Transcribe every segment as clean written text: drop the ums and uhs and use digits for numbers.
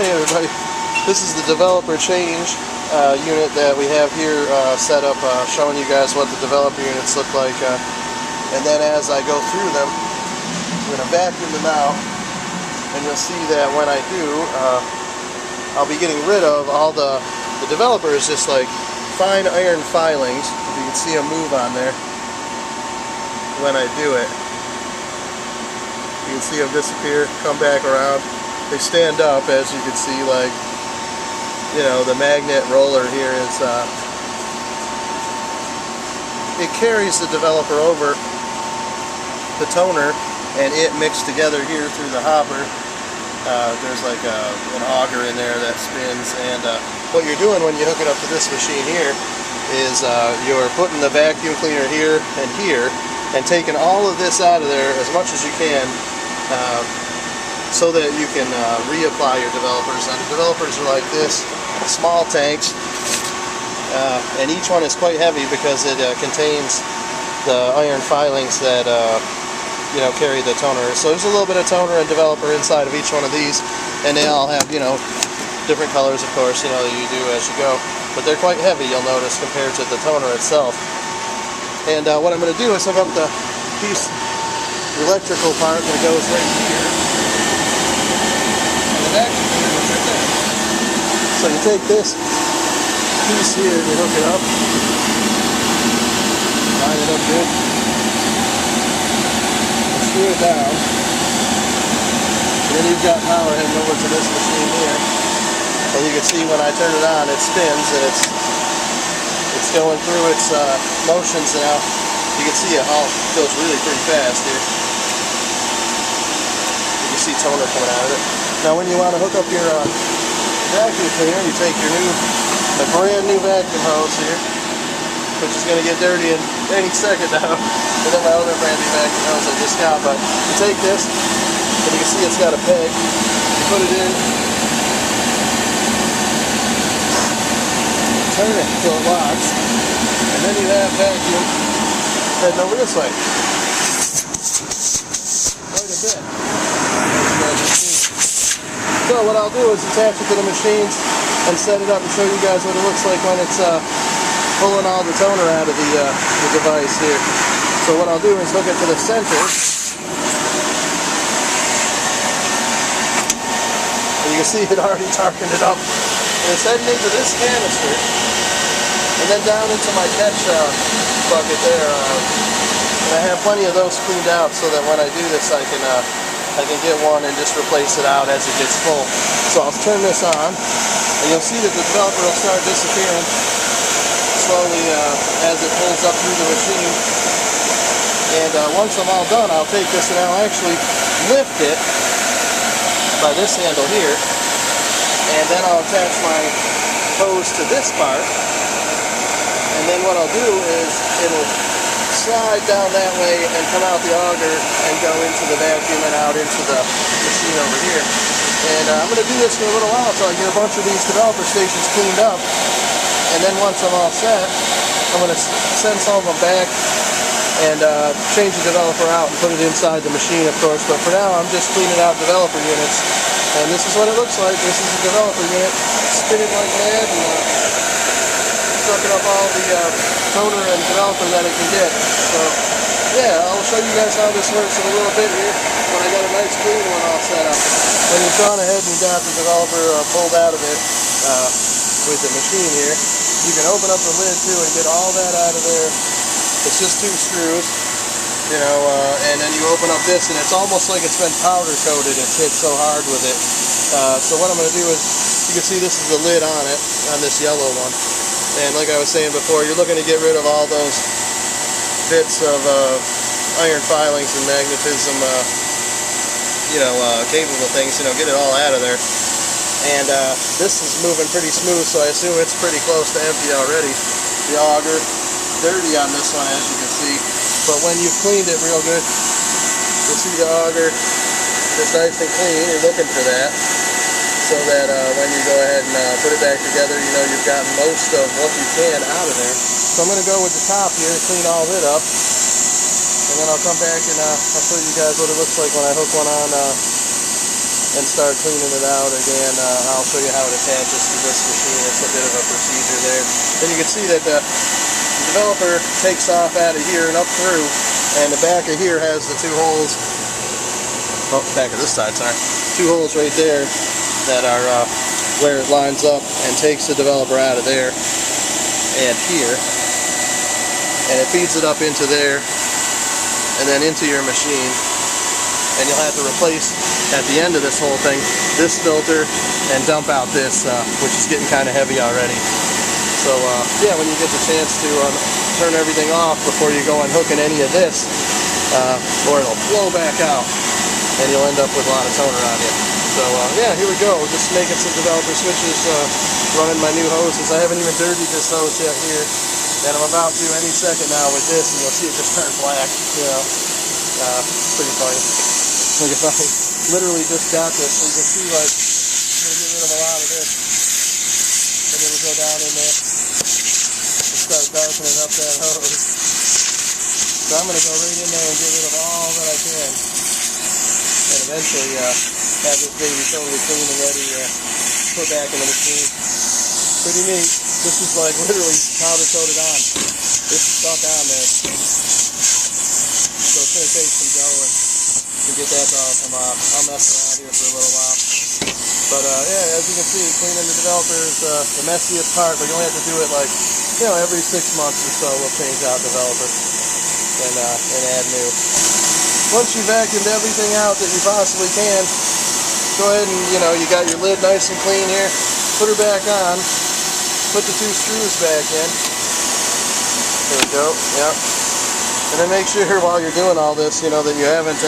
Hey everybody, this is the developer change unit that we have here set up, showing you guys what the developer units look like, and then as I go through them, I'm going to vacuum them out, and you'll see that when I do, I'll be getting rid of all the developer is just like fine iron filings. You can see them move on there when I do it. You can see them disappear, come back around. They stand up, as you can see, like, you know, the magnet roller here is, it carries the developer over the toner, and it mixed together here through the hopper. There's like an auger in there that spins, and what you're doing when you hook it up to this machine here is you're putting the vacuum cleaner here, and taking all of this out of there as much as you can, so that you can reapply your developers. And the developers are like this, small tanks, and each one is quite heavy because it contains the iron filings that you know, carry the toner. So there's a little bit of toner and developer inside of each one of these, and they all have, you know, different colors, of course, you know, that you do as you go. But they're quite heavy, you'll notice, compared to the toner itself. And what I'm going to do is hook up the piece, the electrical part that goes right here. So you take this piece here and you hook it up, line it up good, and screw it down, and then you've got power heading over to this machine here, and you can see when I turn it on it spins, and it's going through its motions now. You can see it all goes really pretty fast here. You can see toner coming out of it. Now when you want to hook up your vacuum cleaner, you take your brand new vacuum hose here, which is going to get dirty in any second now. And then my other brand new vacuum hose I just got, but you take this, and you can see it's got a peg. You put it in, turn it until it locks, and then you have vacuum heading over this way. Quite a bit. So what I'll do is attach it to the machines and set it up and show you guys what it looks like when it's pulling all the toner out of the device here. So what I'll do is hook it to the center, and you can see it already darkened it up. And it's heading into this canister, and then down into my catch bucket there. And I have plenty of those cleaned out so that when I do this I can get one and just replace it out as it gets full. So I'll turn this on, and you'll see that the developer will start disappearing slowly as it pulls up through the machine. And once I'm all done, I'll take this and I'll actually lift it by this handle here, and then I'll attach my hose to this part, and then what I'll do is it'll slide down that way and come out the auger and go into the vacuum and out into the machine over here. And I'm going to do this for a little while until I get a bunch of these developer stations cleaned up, and then once I'm all set, I'm going to send some of them back and change the developer out and put it inside the machine, of course. But for now I'm just cleaning out developer units, and this is what it looks like. This is a developer unit spinning like mad and sucking up all the toner and developer that it can get. So yeah, I'll show you guys how this works in a little bit here when I got a nice clean one all set up. When you've gone ahead and got the developer pulled out of it with the machine here, you can open up the lid too and get all that out of there. It's just 2 screws, you know, and then you open up this and it's almost like it's been powder coated. It's hit so hard with it. So what I'm going to do is, you can see this is the lid on it, on this yellow one. And like I was saying before, you're looking to get rid of all those bits of iron filings and magnetism, you know, capable things, you know, get it all out of there. And this is moving pretty smooth, so I assume it's pretty close to empty already. The auger, dirty on this one, as you can see. But when you've cleaned it real good, you'll see the auger is nice and clean. You're looking for that, so that when you go ahead and put it back together, you know you've gotten most of what you can out of there. So I'm going to go with the top here, clean all of it up, and then I'll come back and I'll show you guys what it looks like when I hook one on and start cleaning it out again. I'll show you how it attaches to this machine. It's a bit of a procedure there. Then you can see that the developer takes off out of here and up through, and the back of here has the two holes. Oh, back of this side, sorry. Two holes right there that are where it lines up and takes the developer out of there and here, and it feeds it up into there and then into your machine. And you'll have to replace at the end of this whole thing this filter and dump out this, which is getting kind of heavy already. So yeah, when you get the chance to turn everything off before you go unhooking any of this, or it'll flow back out and you'll end up with a lot of toner on you. So yeah, here we go, just making some developer switches, running my new hoses. I haven't even dirtied this hose yet here, and I'm about to any second now with this, and you'll see it just turn black, you know. Pretty funny. Like if I literally just got this, so you can see, like, I'm going to get rid of a lot of this, and it'll go down in there and start darkening up that hose. So I'm going to go right in there and get rid of all that I can, and eventually have this baby totally clean and ready to put back in the machine. Pretty neat. This is like literally powder coated on. It's stuck on there. So it's going to take some going to get that to all come off. I'll mess around here for a little while. But yeah, as you can see, cleaning the developer is the messiest part, but you only have to do it like, you know, every 6 months or so we'll change out developer and add new. Once you vacuumed everything out that you possibly can, go ahead and, you know, you got your lid nice and clean here, put her back on, put the 2 screws back in. There we go, yep. And then make sure while you're doing all this, you know, that you haven't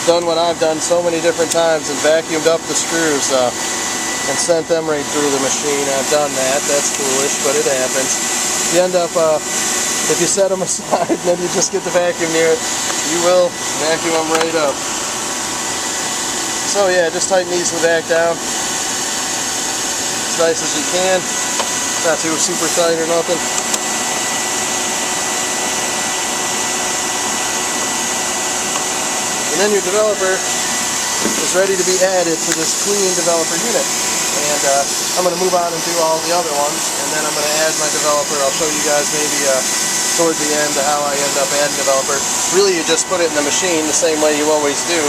done what I've done so many different times and vacuumed up the screws and sent them right through the machine. I've done that. That's foolish, but it happens. You end up, if you set them aside and then you just get the vacuum near it, you will vacuum them right up. So yeah, just tighten these back down as nice as you can. Not too super tight or nothing. And then your developer is ready to be added to this clean developer unit. And I'm going to move on and do all the other ones, and then I'm going to add my developer. I'll show you guys maybe toward the end how I end up adding developer. Really, you just put it in the machine the same way you always do,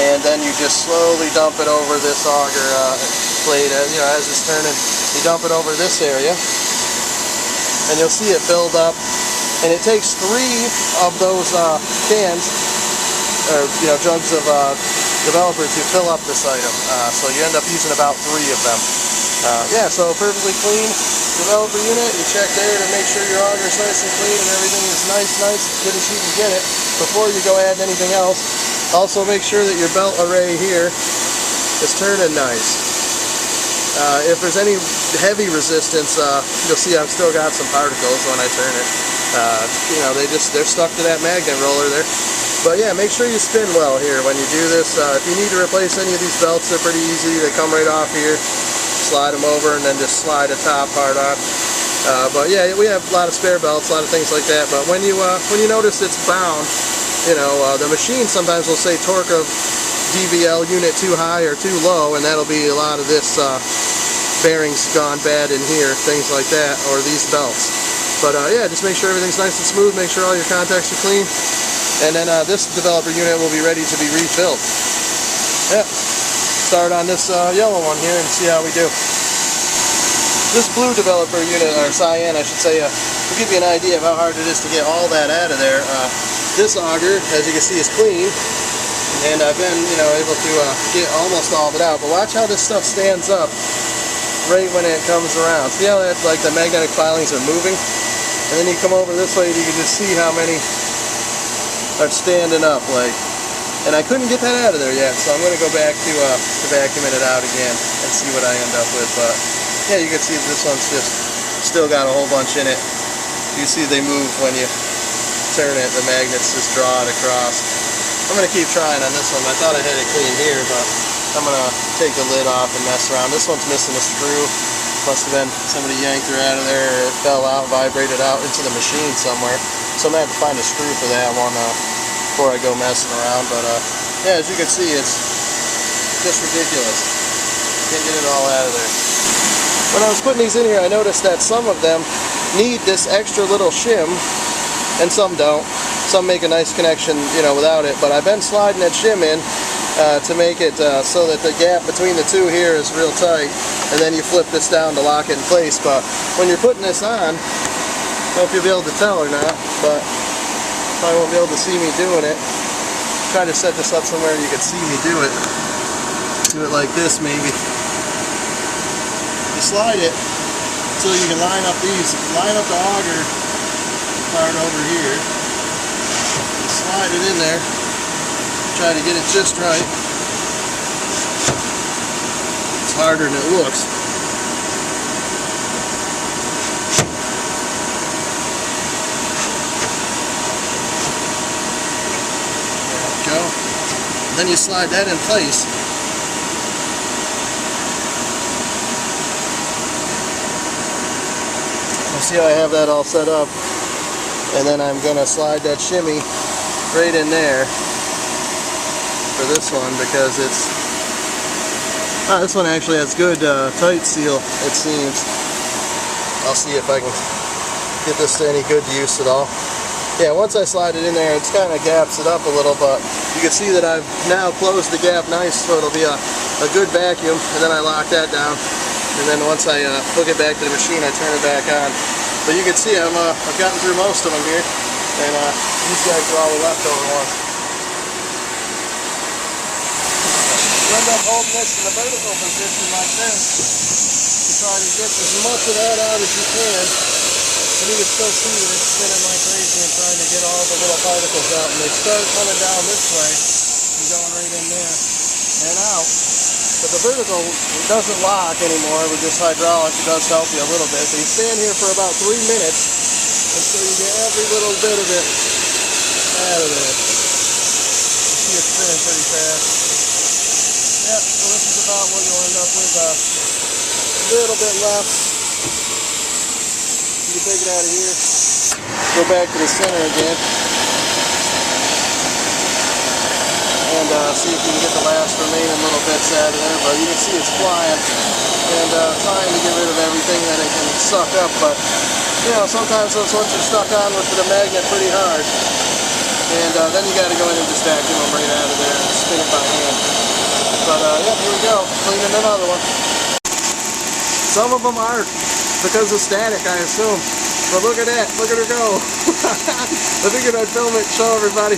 and then you just slowly dump it over this auger blade. You know, as it's turning, you dump it over this area, and you'll see it build up. And it takes 3 of those cans, or you know, jugs of developer to fill up this item. So you end up using about 3 of them. Yeah, so perfectly clean developer unit. You check there to make sure your auger is nice and clean and everything is nice, good as you can get it before you go add anything else. Also make sure that your belt array here is turning nice. If there's any heavy resistance, you'll see I've still got some particles when I turn it. You know, they're stuck to that magnet roller there. But yeah, make sure you spin well here when you do this. If you need to replace any of these belts, they're pretty easy. They come right off here. Slide them over and then just slide the top part off. But yeah, we have a lot of spare belts, a lot of things like that. But when you notice it's bound, you know, the machine sometimes will say torque of DVL unit too high or too low, and that'll be a lot of this bearings gone bad in here, things like that, or these belts. But yeah, just make sure everything's nice and smooth. Make sure all your contacts are clean. And then this developer unit will be ready to be refilled. Yeah. Start on this yellow one here and see how we do. This blue developer unit, or cyan I should say, will give you an idea of how hard it is to get all that out of there. This auger, as you can see, is clean, and I've been, you know, able to get almost all of it out. But watch how this stuff stands up right when it comes around. See how that, like, the magnetic filings are moving? And then you come over this way and you can just see how many are standing up, like. And I couldn't get that out of there yet, so I'm going to go back to vacuuming it out again and see what I end up with. But yeah, you can see this one's just still got a whole bunch in it. You see they move when you turn it. The magnets just draw it across. I'm going to keep trying on this one. I thought I had it clean here, but I'm going to take the lid off and mess around. This one's missing a screw. Must have been somebody yanked her out of there, or it fell out, vibrated out into the machine somewhere. So I'm going to have to find a screw for that one before I go messing around. But yeah, as you can see, it's just ridiculous. Can't get it all out of there. When I was putting these in here, I noticed that some of them need this extra little shim, and some don't. Some make a nice connection, you know, without it. But I've been sliding that shim in to make it so that the gap between the two here is real tight, and then you flip this down to lock it in place. But when you're putting this on, I don't know if you'll be able to tell or not, but probably won't be able to see me doing it. Try to set this up somewhere you can see me do it. Do it like this maybe. You slide it so you can line up these. Line up the auger part over here. Slide it in there. Try to get it just right. It's harder than it looks. There we go. Then you slide that in place. See how I have that all set up, and then I'm going to slide that shimmy right in there for this one, because it's this one actually has good tight seal, it seems. I'll see if I can get this to any good use at all. Yeah, once I slide it in there, it's kind of gaps it up a little, but you can see that I've now closed the gap nice, so it'll be a good vacuum, and then I lock that down. And then once I hook it back to the machine, I turn it back on. But you can see I've gotten through most of them here, and these guys are all the leftover ones. You end up holding this in the vertical position like this to try to get as much of that out as you can. And you can still see that it's spinning like crazy and trying to get all the little particles out. And they start coming down this way and going right in there and out. But the vertical doesn't lock anymore with this hydraulic. It does help you a little bit. But you stand here for about 3 minutes until you get every little bit of it out of there. You see it's spinning pretty fast. Yep, so this is about what you'll end up with. A little bit left. You can take it out of here. Go back to the center again. And see if you can get the last remaining little bits out of there. But you can see it's flying and trying to get rid of everything that it can suck up. But you know, sometimes those ones are stuck on with the magnet pretty hard, and then you got to go in and just vacuum them right out of there and spin it by hand. But yeah, here we go, cleaning another one. Some of them are because of static, I assume. But look at that, look at her go. I figured I'd film it and show everybody.